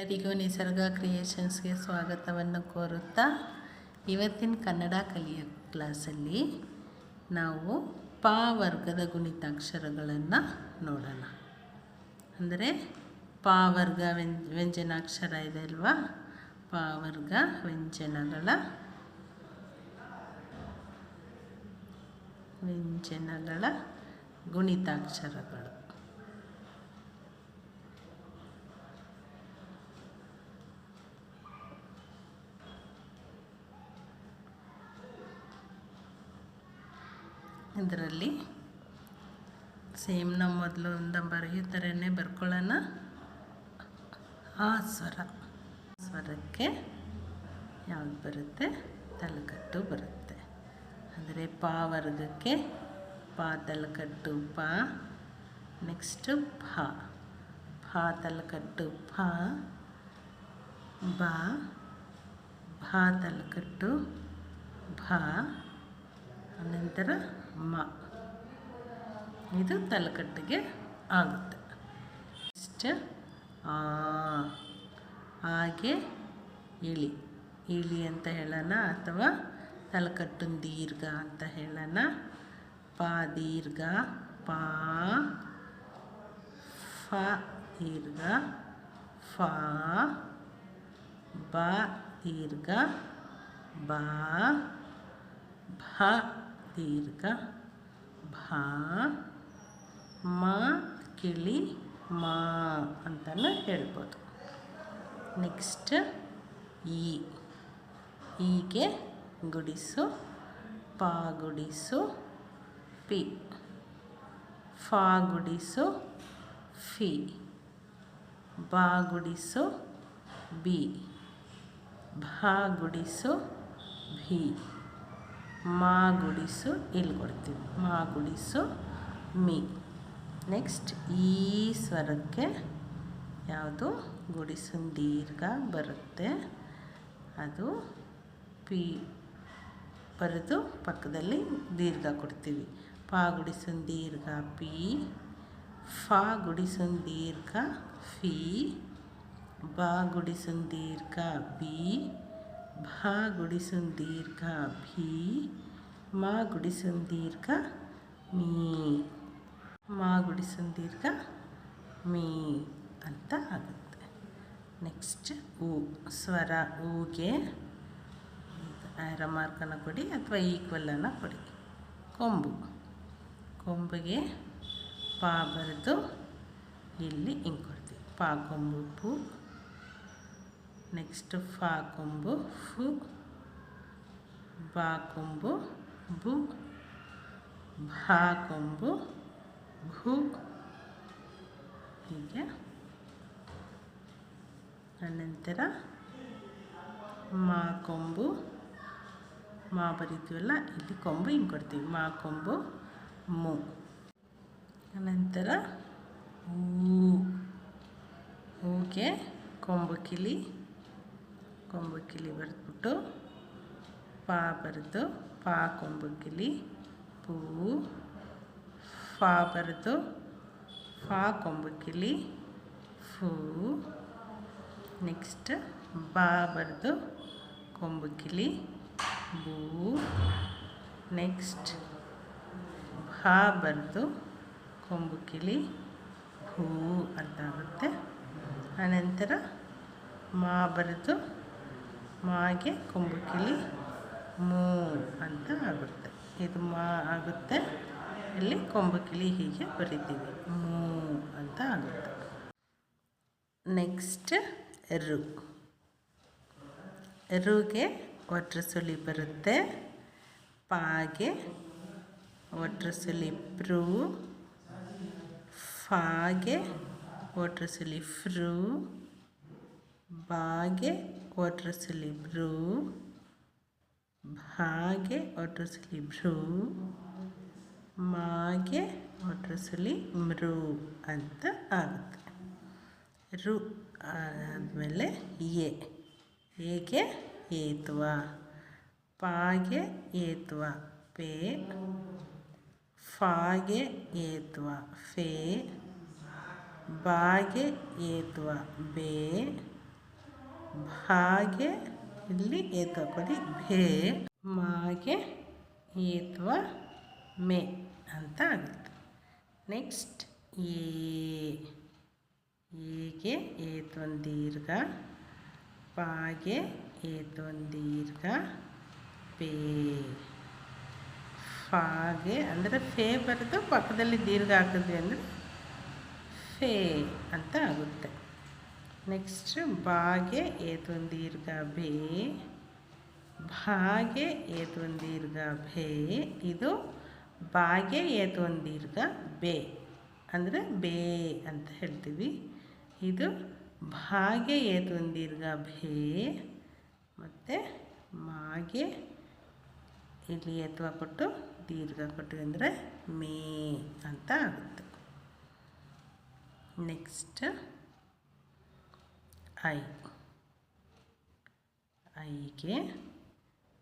ಎಲ್ಲರಿಗೂ ನಿಸರ್ಗ ಕ್ರಿಯೇಷನ್ಸ್ಗೆ ಸ್ವಾಗತವನ್ನು ಕೋರುತ್ತಾ ಇವತ್ತಿನ ಕನ್ನಡ ಕಲಿಯೋ ಕ್ಲಾಸಲ್ಲಿ ನಾವು ಪ ವರ್ಗದ ಗುಣಿತಾಕ್ಷರಗಳನ್ನು ನೋಡೋಣ. ಅಂದರೆ ಪ ವರ್ಗ ವ್ಯಂಜನಾಕ್ಷರ ಇದೆ ಅಲ್ವಾ, ಪ ವರ್ಗ ವ್ಯಂಜನಗಳ ಗುಣಿತಾಕ್ಷರಗಳು. ಇದರಲ್ಲಿ ಸೇಮ್ ನಾವು ಮೊದಲಿಂದ ಬರೆಯೋ ಥರನೇ ಬರ್ಕೊಳ್ಳೋಣ. ಆ ಸ್ವರಕ್ಕೆ ಯಾವುದು ಬರುತ್ತೆ? ತಲಕಟ್ಟು ಬರುತ್ತೆ. ಅಂದರೆ ಪ ವರ್ಗಕ್ಕೆ ಪ ತಲಕಟ್ಟು ಪ, ನೆಕ್ಸ್ಟು ಫ ತಲಕಟ್ಟು ಫ, ಭ ತಲಕಟ್ಟು ಭ, ಅನಂತರ ಮ. ಇದು ತಲಕಟ್ಟಿಗೆ ಆಗುತ್ತೆ. ನೆಕ್ಸ್ಟ್ ಹಾಗೆ ಇಳಿ ಅಂತ ಹೇಳೋಣ, ಅಥವಾ ತಲಕಟ್ಟು ದೀರ್ಘ ಅಂತ ಹೇಳೋಣ. ಪ ದೀರ್ಘ ಪ, ಫ ದೀರ್ಘ ಫ, ಬ ದೀರ್ಘ ಬ, ಭ ದೀರ್ಘ ಭ, ಮ ಕಿಳಿ ಮ ಅಂತಲೂ ಹೇಳ್ಬೋದು. ನೆಕ್ಸ್ಟ್ ಈಗೆ ಗುಡಿಸು ಪ ಗುಡಿಸು ಪಿ, ಫ ಗುಡಿಸು ಫಿ, ಬ ಗುಡಿಸು ಬಿ, ಭ ಗುಡಿಸು ಭಿ, ಮ ಗುಡಿಸು ಇಲ್ಲಿ ಕೊಡ್ತೀವಿ ಮ ಗುಡಿಸು ಮಿ. ನೆಕ್ಸ್ಟ್ ಈ ಸ್ವರಕ್ಕೆ ಯಾವುದು ಗುಡಿಸು ದೀರ್ಘ ಬರುತ್ತೆ, ಅದು ಪಿ ಬರೆದು ಪಕ್ಕದಲ್ಲಿ ದೀರ್ಘ ಕೊಡ್ತೀವಿ. ಪ ಗುಡಿಸು ದೀರ್ಘ ಪಿ, ಫ ಗುಡಿಸು ದೀರ್ಘ ಫಿ, ಬ ಗುಡಿಸು ದೀರ್ಘ ಬಿ, ಭ ಗುಡಿಸು ದೀರ್ಘ ಭಿ, ಮ ಗುಡಿಸು ದೀರ್ಘ ಮೀ, ಮ ಗುಡಿಸು ದೀರ್ಘ ಮೀ ಅಂತ ಆಗುತ್ತೆ. ನೆಕ್ಸ್ಟ್ ಸ್ವರ ಊಗೆ ಆರೋ ಮಾರ್ಕನ್ನು ಕೊಡಿ ಅಥವಾ ಈಕ್ವಲನ್ನು ಕೊಡಿ. ಕೊಂಬಿಗೆ ಪ ಬರೆದು ಇಲ್ಲಿ ಹಿಂಗೆ ಕೊಡ್ತೀವಿ. ಪ ಕೊಂಬು ಪು, ನೆಕ್ಸ್ಟ್ ಫ ಕೊಂಬು ಫು, ಬ ಕೊಂಬು ಬು, ಭ ಕೊಂಬು ಭು, ಹೀಗೆ. ಅನಂತರ ಮ ಕೊಂಬು ಮಾ ಬರಿತೀವಲ್ಲ, ಇಲ್ಲಿ ಕೊಂಬು ಹಿಂಗೆ ಕೊಡ್ತೀವಿ. ಮ ಕೊಂಬು ಮು. ಅನಂತರ ಹೂಗೆ ಕೊಂಬು ಕಿಳಿ ಬರೆದ್ಬಿಟ್ಟು ಪ ಬರೆದು ಪ ಕೊಂಬು ಕಿಳಿ ಪೂ, ಫ ಬರೆದು ಫ ಕೊಂಬು ಕಿಳಿ ಫೂ, ನೆಕ್ಸ್ಟ್ ಬ ಬರೆದು ಕೊಂಬು ಕಿಳಿ ಬೂ, ನೆಕ್ಸ್ಟ್ ಭ ಬರೆದು ಕೊಂಬು ಕಿಳಿ ಭೂ ಅಂತ ಆಗುತ್ತೆ. ಅನಂತರ ಮ ಬರೆದು ಮಾಗೆ ಕೊಂಬು ಕಿಳಿ ಮೂ ಅಂತ ಆಗುತ್ತೆ. ಇದು ಮ ಆಗುತ್ತೆ, ಇಲ್ಲಿ ಕೊಂಬು ಕಿಳಿ ಹೀಗೆ ಬರಿತೀವಿ, ಮೂ ಅಂತ ಆಗುತ್ತೆ. ನೆಕ್ಸ್ಟ್ ರುಗೆ ಒಟ್ರ ಸುಳಿ ಬರುತ್ತೆ. ಪಾಗೆ ಒಟ್ರ ಸುಳಿ ಪ್ರೂ, ಫಾಗೆ ಒಟ್ರ ಸುಳಿ ಫ್ರೂ, ಬಾಗೆ ಒಟ್ರ ಸುಳಿ ಬ್ರೂ, ಭಾಗೆ ಒಟ್ರ ಸುಳಿ ಭ್ರೂ, ಮಾಗೆ ಒಟ್ರ ಸುಳಿ ಮೃ ಅಂತ ಆಗುತ್ತೆ. ರು ಆದಮೇಲೆ ಏಗೆ ಏತ್ವ, ಪಾಗೆ ಏತ್ವ ಪೇ, ಫಾಗೆ ಏತ್ವ ಫೇ, ಬಾಗೆ ಏತ್ವ ಬೇ, ಭಾಗೆ ಇಲ್ಲಿ ಏತು ಹಾಕೊಳ್ಳಿ ಭೇ, ಮಾಗೆ ಏತ್ವ ಮೇ ಅಂತ ಆಗುತ್ತೆ. ನೆಕ್ಸ್ಟ್ ಏಗೆ ಏತೊಂದು ದೀರ್ಘ, ಪಾಗೆ ಏತೊಂದು ದೀರ್ಘ ಪೇ, ಫಾಗೆ ಅಂದರೆ ಫೇ ಬರೆದು ಪಕ್ಕದಲ್ಲಿ ದೀರ್ಘ ಹಾಕಿದ್ವಿ ಅಂದರೆ ಫೇ ಅಂತ ಆಗುತ್ತೆ. ನೆಕ್ಸ್ಟ್ ಬಾಗೆ ಏತೊಂದು ದೀರ್ಘ ಬೇ, ಭಾಗೆ ಏತೊಂದು ದೀರ್ಘ ಭೇ. ಇದು ಬಾಗೆ ಏತೊಂದು ದೀರ್ಘ ಬೇ ಅಂದರೆ ಬೇ ಅಂತ ಹೇಳ್ತೀವಿ. ಇದು ಭಾಗೆ ಏತೊಂದು ದೀರ್ಘ ಭೇ ಮತ್ತು ಮಾಗೆ ಇಲ್ಲಿ ಏತ್ವ ಕೊಟ್ಟು ದೀರ್ಘ ಕೊಟ್ಟು ಅಂದರೆ ಮೇ ಅಂತ ಆಗುತ್ತೆ. ನೆಕ್ಸ್ಟ್ ಐಗೆ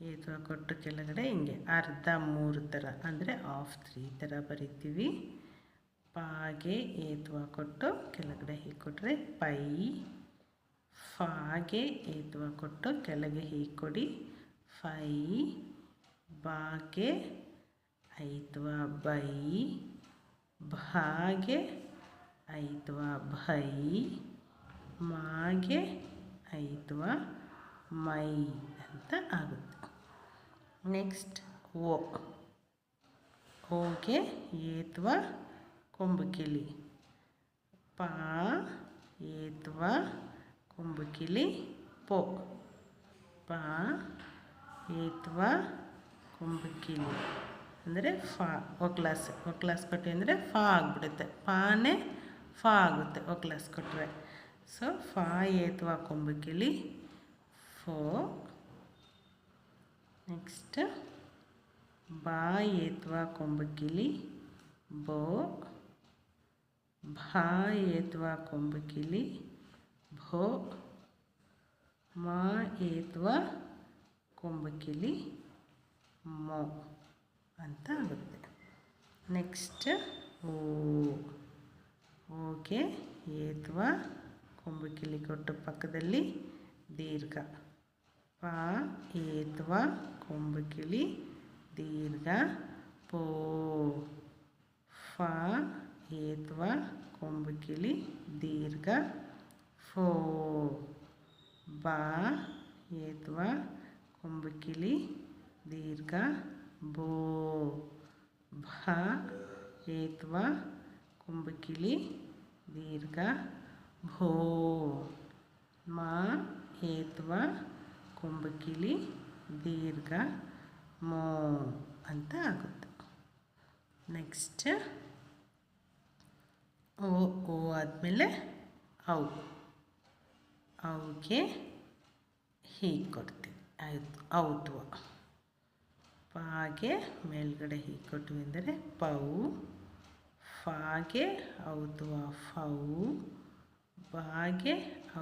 ಏತ್ವ ಕೊಟ್ಟು ಕೆಳಗಡೆ ಹಿಂಗೆ ಅರ್ಧ 3 ಥರ ಅಂದರೆ ಆಫ್ 3 ಥರ ಬರಿತೀವಿ. ಪಾಗೆ ಏತ್ವ ಕೊಟ್ಟು ಕೆಳಗಡೆ ಹೀಗೆ ಕೊಟ್ಟರೆ ಪೈ, ಫಾಗೆ ಏತ್ವ ಕೊಟ್ಟು ಕೆಳಗೆ ಹೀಗೆ ಕೊಡಿ ಫೈ, ಬಾಗೆ ಐತ್ವ ಬೈ, ಭಾಗೆ ಐತ್ವ ಭೈ, ಮಾಗೆ ಐತ್ವ ಮೈ ಅಂತ ಆಗುತ್ತೆ. ನೆಕ್ಸ್ಟ್ ಓಗೆ ಏತ್ವ ಕೊಂಬು ಕಿಲಿ, ಪಾ ಏತ್ವ ಕೊಂಬು ಕಿಲಿ ಪೋ, ಪಾ ಏತ್ವ ಕೊಂಬು ಕಿಲಿ ಅಂದರೆ ಫಾ. ಒಕ್ಲಾಸ್ ಕೊಟ್ಟೆ ಅಂದರೆ ಫಾ ಆಗಿಬಿಡುತ್ತೆ, ಪಾನೇ ಫಾ ಆಗುತ್ತೆ ಒಕ್ಲಾಸ್ ಕೊಟ್ಟರೆ. ಸೊ ಫಾ ಏತ್ವ ಕೊಂಬು ಕಿಲಿ ಫೋ. ನೆಕ್ಸ್ಟ್ ಬಾ ಏತ್ವ ಕೊಂಬು ಕಿಲಿ ಬೋ, ಭಾ ಏತ್ವ ಕೊಂಬು ಕಿಲಿ ಭೋ, ಮಾ ಏತ್ವ ಕೊಂಬು ಕಿಲಿ ಮೋ ಅಂತ ಆಗುತ್ತೆ. ನೆಕ್ಸ್ಟ್ ಓಗೆ ಏತ್ವ ಕೊಂಬು ಕಿಲಿ ಕೊಟ್ಟು ಪಕ್ಕದಲ್ಲಿ ದೀರ್ಘ, ಪಾ ಏತ್ವ ಕೊಂಬು ಕಿಲಿ ದೀರ್ಘ ಪೋ, ಫಾ ಏತ್ವ ಕೊಂಬು ಕಿಲಿ ದೀರ್ಘ ಫೋ, ಬಾ ಏತ್ವ ಕೊಂಬು ಕಿಲಿ ದೀರ್ಘ ಬೋ, ಭಾ ಏತ್ವ ಕೊಂಬು ಕಿಲಿ ದೀರ್ಘ ಭೋ, ಮಾ ಏತ್ವ ಕೊಂಬು ಕಿಲಿ ದೀರ್ಘ ಮೋ ಅಂತ ಆಗುತ್ತೆ. ನೆಕ್ಸ್ಟ್ ಓ ಆದಮೇಲೆ ಅವ್ಗೆ ಹೀಗೆ ಕೊಡ್ತೀವಿ ಔತ್ವ, ಪಾಗೆ ಮೇಲ್ಗಡೆ ಹೀಗೆ ಕೊಟ್ವಿ ಅಂದರೆ ಪೌ, ಫಾಗೆ ಔತ್ವ ಫೌ, ಬಾಗೆ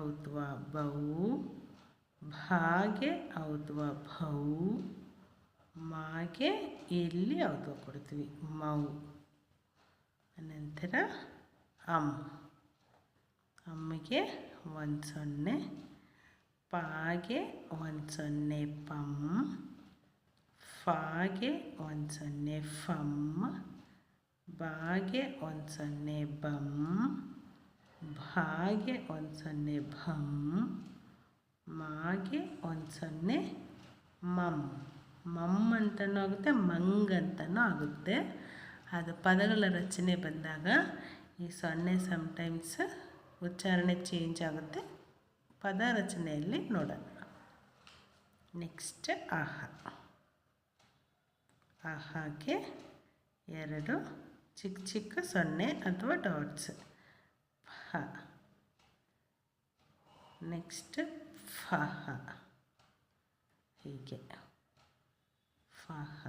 ಔತ್ವ ಬೌ, ಭಾಗೆ ಔತ್ವ ಭೌ, ಮಾಗೆ ಇಲ್ಲಿ ಔತ್ವ ಕೊಡ್ತೀವಿ ಮೌ. ಅನಂತರ ಅಮ್ಮಿಗೆ 1 0, ಪಾಗೆ 1 0 ಪಂ, ಫಾಗೆ 1 0 ಫಂ, ಬಾಗೆ 1 0 ಬಂ, ಭಾಗೆ 1 0 ಭಂ, ಮಾಗೆ 1 0 ಮಮ್. ಮಮ್ ಅಂತಲೂ ಆಗುತ್ತೆ, ಮಂಗ್ ಅಂತಲೂ ಆಗುತ್ತೆ. ಅದು ಪದಗಳ ರಚನೆ ಬಂದಾಗ ಈ 0 ಸಮ್ಟೈಮ್ಸ್ ಉಚ್ಚಾರಣೆ ಚೇಂಜ್ ಆಗುತ್ತೆ. ಪದ ರಚನೆಯಲ್ಲಿ ನೋಡೋಣ. ನೆಕ್ಸ್ಟ್ ಆಹಾಗೆ 2 ಚಿಕ್ಕ ಚಿಕ್ಕ 0 ಅಥವಾ ಡಾಟ್ಸ್ ಫ. ನೆಕ್ಸ್ಟ್ ಫಹ ಹೀಗೆ ಫಹ.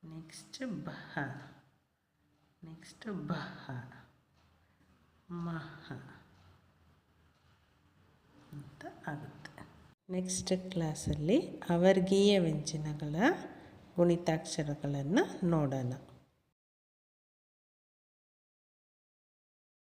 ನೆಕ್ಸ್ಟ್ ಬಹ, ನೆಕ್ಸ್ಟ್ ಬಹ, ಮಹ ಅಂತ ಆಗುತ್ತೆ. ನೆಕ್ಸ್ಟ್ ಕ್ಲಾಸಲ್ಲಿ ಅವರ್ಗೀಯ ವ್ಯಂಜನಗಳ ಗುಣಿತಾಕ್ಷರಗಳನ್ನು ನೋಡೋಣ.